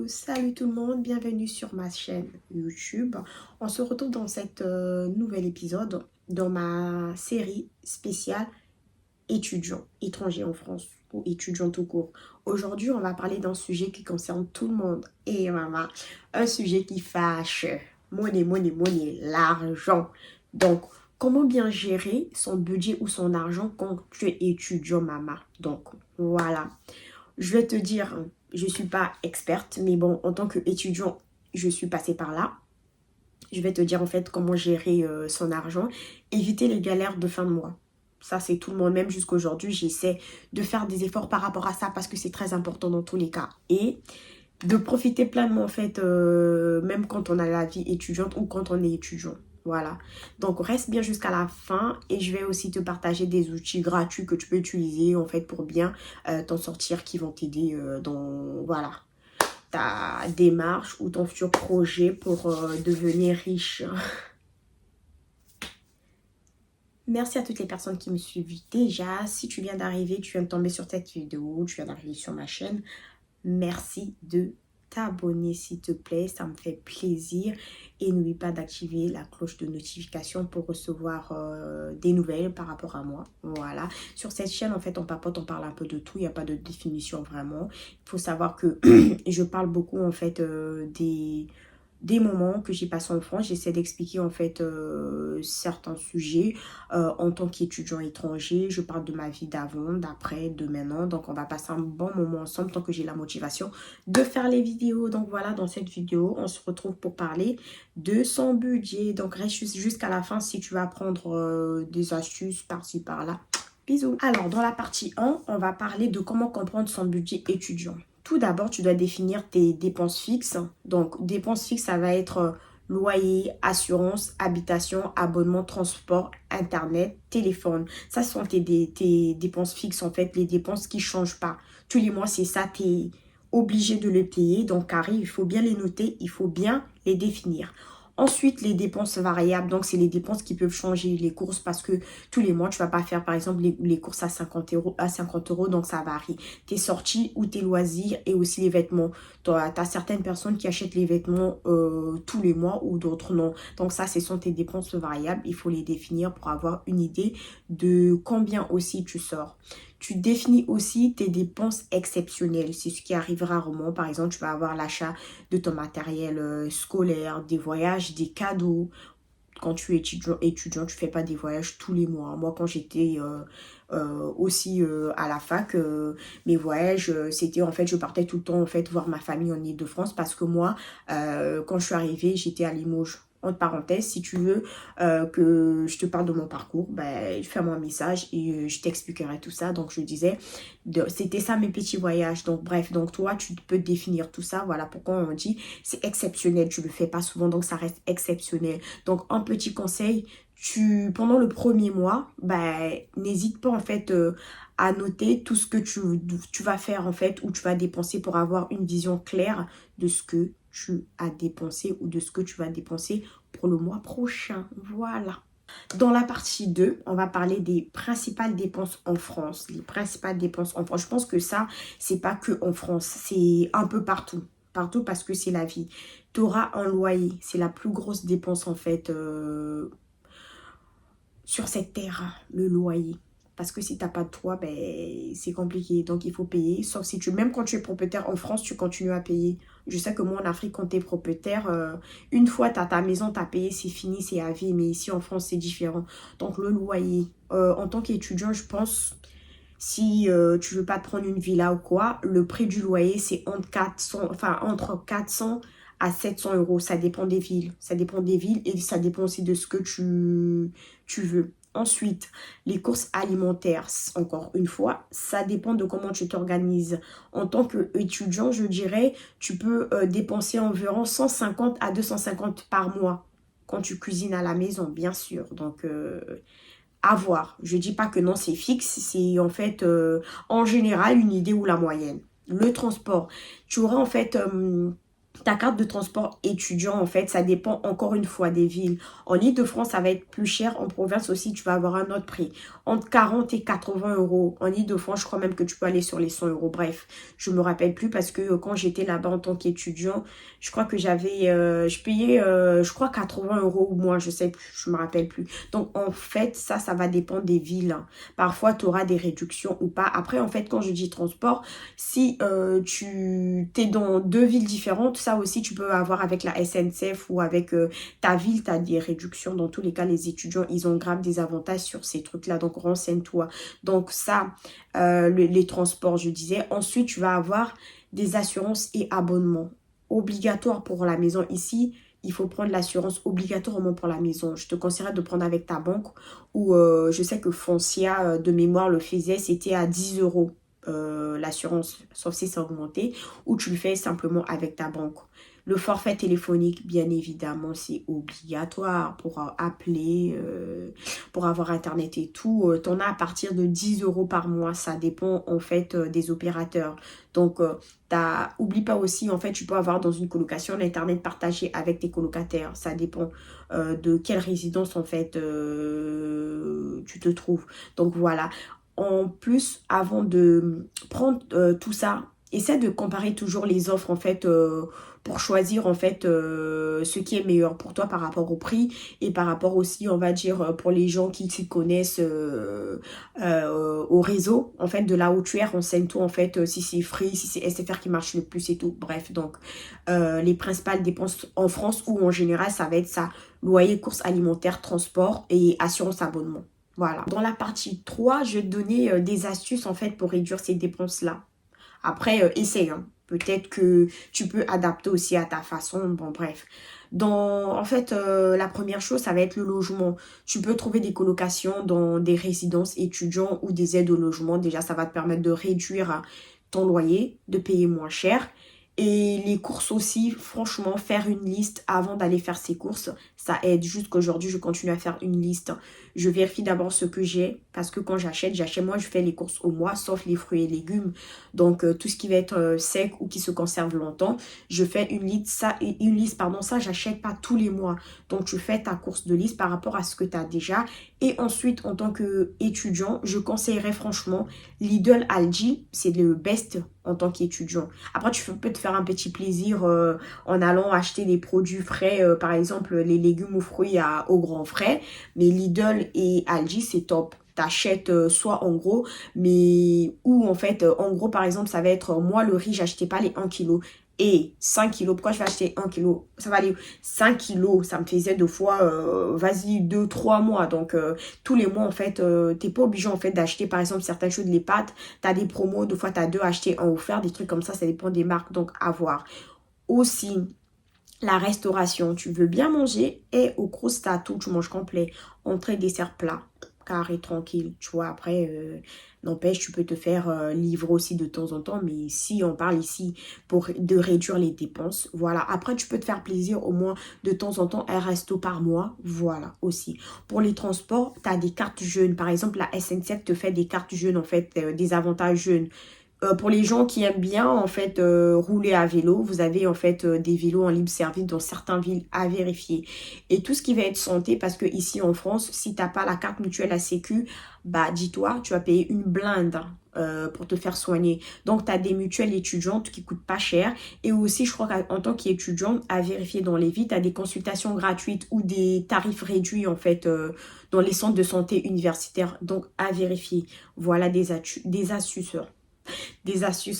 Salut tout le monde, bienvenue sur ma chaîne YouTube. On se retrouve dans cette nouvel épisode dans ma série spéciale étudiants étrangers en France ou étudiants tout court. Aujourd'hui, on va parler d'un sujet qui concerne tout le monde et maman, un sujet qui fâche. Monnaie, monnaie, monnaie, l'argent. Donc, comment bien gérer son budget ou son argent quand tu es étudiant, maman? Donc, voilà. Je vais te dire, je ne suis pas experte, mais bon, en tant qu'étudiant, je suis passée par là. Je vais te dire en fait comment gérer son argent, éviter les galères de fin de mois. Ça, c'est tout le monde, même jusqu'à aujourd'hui, j'essaie de faire des efforts par rapport à ça parce que c'est très important dans tous les cas. Et de profiter pleinement en fait, même quand on a la vie étudiante ou quand on est étudiant. Voilà. Donc, reste bien jusqu'à la fin et je vais aussi te partager des outils gratuits que tu peux utiliser en fait pour bien t'en sortir qui vont t'aider dans, voilà, ta démarche ou ton futur projet pour devenir riche. Merci à toutes les personnes qui me suivent déjà. Si tu viens d'arriver, tu viens de tomber sur cette vidéo, tu viens d'arriver sur ma chaîne, merci de t'abonner s'il te plaît, ça me fait plaisir. Et n'oublie pas d'activer la cloche de notification pour recevoir des nouvelles par rapport à moi. Voilà. Sur cette chaîne, en fait, on papote, on parle un peu de tout. Il n'y a pas de définition vraiment. Il faut savoir que je parle beaucoup, en fait, des moments que j'ai passés en France. J'essaie d'expliquer en fait certains sujets en tant qu'étudiant étranger. Je parle de ma vie d'avant, d'après, de maintenant. Donc on va passer un bon moment ensemble tant que j'ai la motivation de faire les vidéos. Donc voilà, dans cette vidéo, on se retrouve pour parler de son budget. Donc reste jusqu'à la fin si tu vas apprendre des astuces par-ci par-là. Bisous. Alors dans la partie 1, on va parler de comment comprendre son budget étudiant. Tout d'abord, tu dois définir tes dépenses fixes. Donc, dépenses fixes, ça va être loyer, assurance, habitation, abonnement, transport, internet, téléphone. Ça, ce sont tes dépenses fixes, en fait, les dépenses qui ne changent pas. Tous les mois, c'est ça, tu es obligé de les payer. Donc, carré, il faut bien les noter, il faut bien les définir. Ensuite, les dépenses variables, donc c'est les dépenses qui peuvent changer, les courses, parce que tous les mois, tu ne vas pas faire, par exemple, les courses à 50 €, donc ça varie. Tes sorties ou tes loisirs et aussi les vêtements. Tu as certaines personnes qui achètent les vêtements tous les mois ou d'autres non. Donc ça, ce sont tes dépenses variables. Il faut les définir pour avoir une idée de combien aussi tu sors. Tu définis aussi tes dépenses exceptionnelles. C'est ce qui arrive rarement. Par exemple, tu vas avoir l'achat de ton matériel scolaire, des voyages, des cadeaux. Quand tu es étudiant, tu ne fais pas des voyages tous les mois. Moi, quand j'étais aussi à la fac, mes voyages, c'était en fait, je partais tout le temps en fait voir ma famille en Île-de-France parce que moi, quand je suis arrivée, j'étais à Limoges. Entre parenthèses, si tu veux que je te parle de mon parcours, ben, fais-moi un message et je t'expliquerai tout ça. Donc, je disais, c'était ça mes petits voyages. Donc, bref, donc toi, tu peux définir tout ça. Voilà pourquoi on dit c'est exceptionnel. Tu ne le fais pas souvent, donc ça reste exceptionnel. Donc, un petit conseil, pendant le premier mois, ben, n'hésite pas en fait à noter tout ce que tu vas faire en fait ou tu vas dépenser pour avoir une vision claire de ce que tu as dépensé ou de ce que tu vas dépenser pour le mois prochain. Voilà. Dans la partie 2, on va parler des principales dépenses en France. Les principales dépenses en France. Je pense que ça, c'est pas que en France, c'est un peu partout. Partout parce que c'est la vie. Tu auras un loyer. C'est la plus grosse dépense en fait sur cette terre, le loyer. Parce que si tu n'as pas de toit, ben, c'est compliqué. Donc, il faut payer. Sauf si même quand tu es propriétaire en France, tu continues à payer. Je sais que moi, en Afrique, quand tu es propriétaire, une fois tu as ta maison, tu as payé, c'est fini, c'est à vie. Mais ici, en France, c'est différent. Donc, le loyer. En tant qu'étudiant, je pense, si tu veux pas te prendre une villa ou quoi, le prix du loyer, c'est entre 400 à 700 €. Ça dépend des villes. Ça dépend des villes et ça dépend aussi de ce que tu veux. Ensuite, les courses alimentaires, encore une fois, ça dépend de comment tu t'organises. En tant qu'étudiant, je dirais, tu peux dépenser environ 150 à 250 par mois quand tu cuisines à la maison, bien sûr. Donc, à voir. Je dis pas que non, c'est fixe. C'est en fait, en général, une idée ou la moyenne. Le transport. Tu auras en fait Ta carte de transport étudiant, en fait, ça dépend encore une fois des villes. En Île-de-France, ça va être plus cher. En province aussi, tu vas avoir un autre prix. Entre 40 et 80 euros. En Île-de-France, je crois même que tu peux aller sur les 100 euros. Bref, je me rappelle plus parce que quand j'étais là-bas en tant qu'étudiant, je crois que je payais, je crois 80 euros ou moins. Je sais plus, je me rappelle plus. Donc, en fait, ça va dépendre des villes. Parfois, tu auras des réductions ou pas. Après, en fait, quand je dis transport, si tu es dans deux villes différentes, ça aussi tu peux avoir avec la SNCF ou avec ta ville, tu as des réductions. Dans tous les cas, les étudiants, ils ont grave des avantages sur ces trucs-là. Donc, renseigne-toi. Donc, ça, les transports, je disais. Ensuite, tu vas avoir des assurances et abonnements obligatoires pour la maison. Ici, il faut prendre l'assurance obligatoirement pour la maison. Je te conseillerais de prendre avec ta banque ou je sais que Foncia, de mémoire, le faisait, c'était à 10 euros l'assurance, sauf si c'est augmenté, ou tu le fais simplement avec ta banque. Le forfait téléphonique, bien évidemment, c'est obligatoire pour appeler, pour avoir Internet et tout. Tu en as à partir de 10 euros par mois. Ça dépend en fait des opérateurs. Donc, oublie pas aussi, en fait, tu peux avoir dans une colocation l'Internet partagé avec tes colocataires. Ça dépend de quelle résidence, en fait, tu te trouves. Donc, voilà. En plus, avant de prendre tout ça, essaie de comparer toujours les offres en fait pour choisir en fait ce qui est meilleur pour toi par rapport au prix et par rapport aussi, on va dire, pour les gens qui s'y connaissent au réseau en fait de là où tu es, renseigne-toi en fait si c'est Free, si c'est SFR qui marche le plus et tout. Bref, donc les principales dépenses en France ou en général, ça va être ça, loyer, courses alimentaires, transport et assurance abonnement. Voilà. Dans la partie 3, je vais te donner des astuces en fait pour réduire ces dépenses-là. Après, essaye. Hein. Peut-être que tu peux adapter aussi à ta façon. Bon, bref. En fait, la première chose, ça va être le logement. Tu peux trouver des colocations dans des résidences étudiants ou des aides au logement. Déjà, ça va te permettre de réduire ton loyer, de payer moins cher. Et les courses aussi, franchement, faire une liste avant d'aller faire ses courses, ça aide. Juste qu'aujourd'hui, je continue à faire une liste. Je vérifie d'abord ce que j'ai parce que quand j'achète, moi, je fais les courses au mois, sauf les fruits et légumes. Donc, tout ce qui va être sec ou qui se conserve longtemps, je fais une liste, pardon, ça, j'achète pas tous les mois. Donc, tu fais ta course de liste par rapport à ce que tu as déjà. Et ensuite, en tant qu'étudiant, je conseillerais franchement Lidl Aldi, c'est le best en tant qu'étudiant. Après, tu peux te faire un petit plaisir en allant acheter des produits frais, par exemple les légumes ou fruits au grand frais. Mais Lidl et Aldi, c'est top. T'achètes soit en gros, mais ou en fait, en gros, par exemple, ça va être moi, le riz, j'achetais pas les 1 kg. Et 5 kilos, pourquoi je vais acheter 1 kg? Ça va aller 5 kilos, ça me faisait deux fois, vas-y, 2, 3 mois. Donc, tous les mois, en fait, t'es pas obligé, en fait, d'acheter, par exemple, certaines choses, les pâtes. T'as des promos, deux fois, t'as deux achetés, un offert, des trucs comme ça dépend des marques. Donc, à voir. Aussi, la restauration, tu veux bien manger et au Crustato, tu manges complet. Entrée, dessert, plat. Carré, tranquille. Tu vois, après, n'empêche, tu peux te faire livrer aussi de temps en temps. Mais si on parle ici de réduire les dépenses, voilà. Après, tu peux te faire plaisir au moins de temps en temps un resto par mois. Voilà, aussi. Pour les transports, tu as des cartes jeunes. Par exemple, la SNCF te fait des cartes jeunes, en fait, des avantages jeunes. Pour les gens qui aiment bien en fait rouler à vélo, vous avez en fait des vélos en libre service dans certaines villes à vérifier. Et tout ce qui va être santé, parce que ici en France, si tu n'as pas la carte mutuelle à Sécu, bah dis-toi, tu vas payer une blinde pour te faire soigner. Donc tu as des mutuelles étudiantes qui coûtent pas cher. Et aussi, je crois qu'en tant qu'étudiante, à vérifier dans les villes, tu as des consultations gratuites ou des tarifs réduits en fait dans les centres de santé universitaires. Donc à vérifier. Voilà des astuces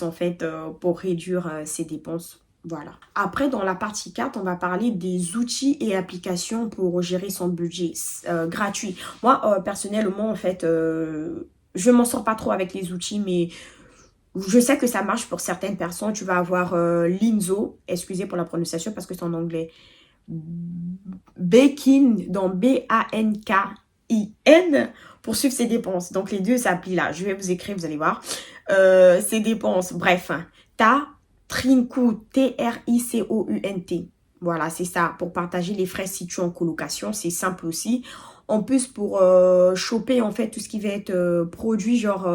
en fait pour réduire ses dépenses. Voilà. Après, dans la partie 4, on va parler des outils et applications pour gérer son budget gratuit. Moi, personnellement, en fait, je m'en sors pas trop avec les outils, mais je sais que ça marche pour certaines personnes. Tu vas avoir Linzo, excusez pour la prononciation parce que c'est en anglais. Bakin, dans Bankin, pour suivre ses dépenses. Donc, les deux s'applient là. Je vais vous écrire, vous allez voir. Ses dépenses. Bref, t'as Trincount, Tricount. Voilà, c'est ça. Pour partager les frais si tu es en colocation. C'est simple aussi. En plus, pour choper, en fait, tout ce qui va être produit, genre,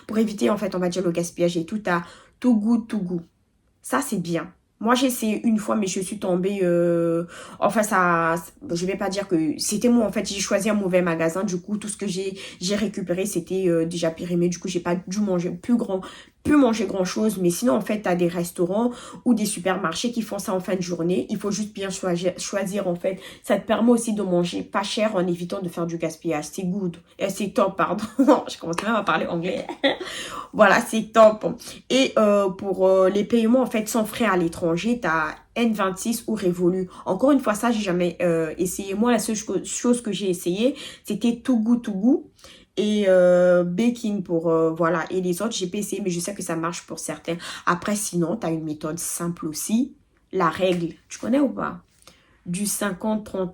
pour éviter, en fait, on va dire, le gaspillage et tout, t'as Too Good To Go. Ça, c'est bien. Moi, j'ai essayé une fois, mais je suis tombée... Enfin, je vais pas dire que... C'était moi, en fait, j'ai choisi un mauvais magasin. Du coup, tout ce que j'ai récupéré, c'était déjà périmé. Du coup, j'ai pas dû manger plus manger grand-chose. Mais sinon, en fait, tu as des restaurants ou des supermarchés qui font ça en fin de journée. Il faut juste bien choisir, en fait. Ça te permet aussi de manger pas cher en évitant de faire du gaspillage. C'est good. C'est top, pardon. Je commence même à parler anglais. Voilà, c'est top. Et pour les paiements, en fait, sans frais à l'étranger, tu as N26 ou Revolut. Encore une fois, ça, j'ai jamais essayé. Moi, la seule chose que j'ai essayé, c'était Too Good To Go et Baking pour, voilà. Et les autres, j'ai pas essayé, mais je sais que ça marche pour certains. Après, sinon, tu as une méthode simple aussi. La règle, tu connais ou pas? Du 50-30-20.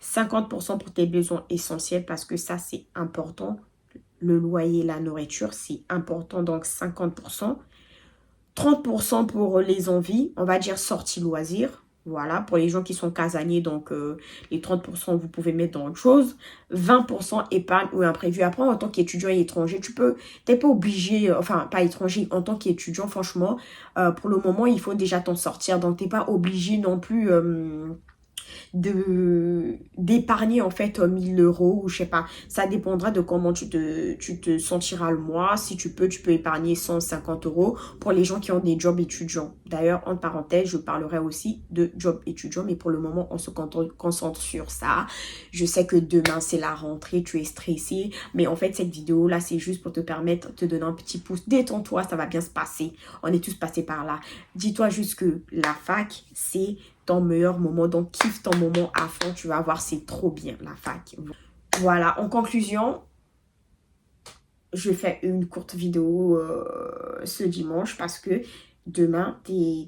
50% pour tes besoins essentiels parce que ça, c'est important. Le loyer, la nourriture, c'est important, donc 50%. 30% pour les envies, on va dire sortie loisirs. Voilà, pour les gens qui sont casaniers, donc les 30%, vous pouvez mettre dans autre chose. 20% épargne ou imprévu. Après, en tant qu'étudiant et étranger, t'es pas obligé, enfin, pas étranger, en tant qu'étudiant, franchement, pour le moment, il faut déjà t'en sortir. Donc, t'es pas obligé non plus d'épargner en fait 1000 euros ou je sais pas, ça dépendra de comment tu te sentiras le mois. Si tu peux épargner 150 euros pour les gens qui ont des jobs étudiants. D'ailleurs, entre parenthèses, je parlerai aussi de job étudiant, mais pour le moment on se concentre sur ça. Je sais que demain c'est la rentrée, tu es stressé, mais en fait cette vidéo là c'est juste pour te permettre de te donner un petit pouce. Détends-toi, ça va bien se passer, on est tous passés par là. Dis-toi juste que la fac c'est ton meilleur moment, donc kiffe ton moment à fond, tu vas voir, c'est trop bien la fac. Voilà, en conclusion, je fais une courte vidéo ce dimanche parce que demain,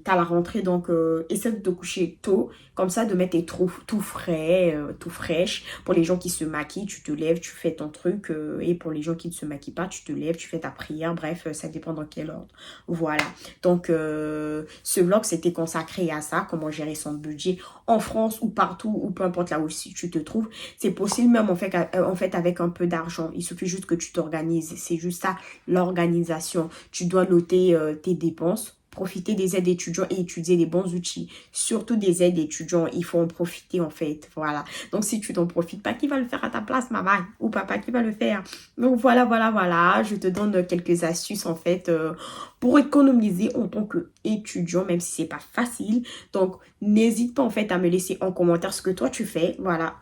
t'as la rentrée, donc essaie de te coucher tôt, comme ça de mettre tes tout frais, tout fraîche. Pour les gens qui se maquillent, tu te lèves, tu fais ton truc, et pour les gens qui ne se maquillent pas, tu te lèves, tu fais ta prière, bref, ça dépend dans quel ordre. Voilà, donc ce vlog, c'était consacré à ça, comment gérer son budget en France ou partout, ou peu importe là où tu te trouves. C'est possible même en fait avec un peu d'argent, il suffit juste que tu t'organises, c'est juste ça, l'organisation. Tu dois noter tes dépenses, profiter des aides étudiants et étudier les bons outils. Surtout des aides étudiants, il faut en profiter en fait. Voilà. Donc si tu n'en profites pas, qui va le faire à ta place, maman ou papa, qui va le faire? Donc voilà. Je te donne quelques astuces en fait pour économiser en tant qu'étudiant, même si c'est pas facile. Donc n'hésite pas en fait à me laisser en commentaire ce que toi tu fais. Voilà.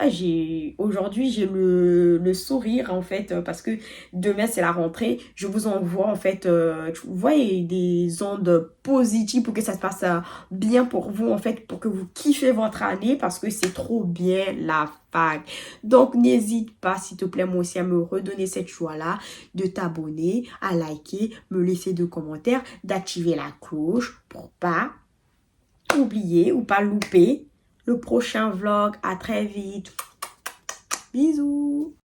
Aujourd'hui j'ai le sourire en fait parce que demain c'est la rentrée. Je vous envoie en fait, vous voyez, des ondes positives pour que ça se passe bien pour vous en fait, pour que vous kiffez votre année parce que c'est trop bien la fac. Donc n'hésite pas s'il te plaît moi aussi à me redonner cette joie là, de t'abonner, à liker, me laisser de commentaires, d'activer la cloche pour pas oublier ou pas louper le prochain vlog. À très vite. Bisous.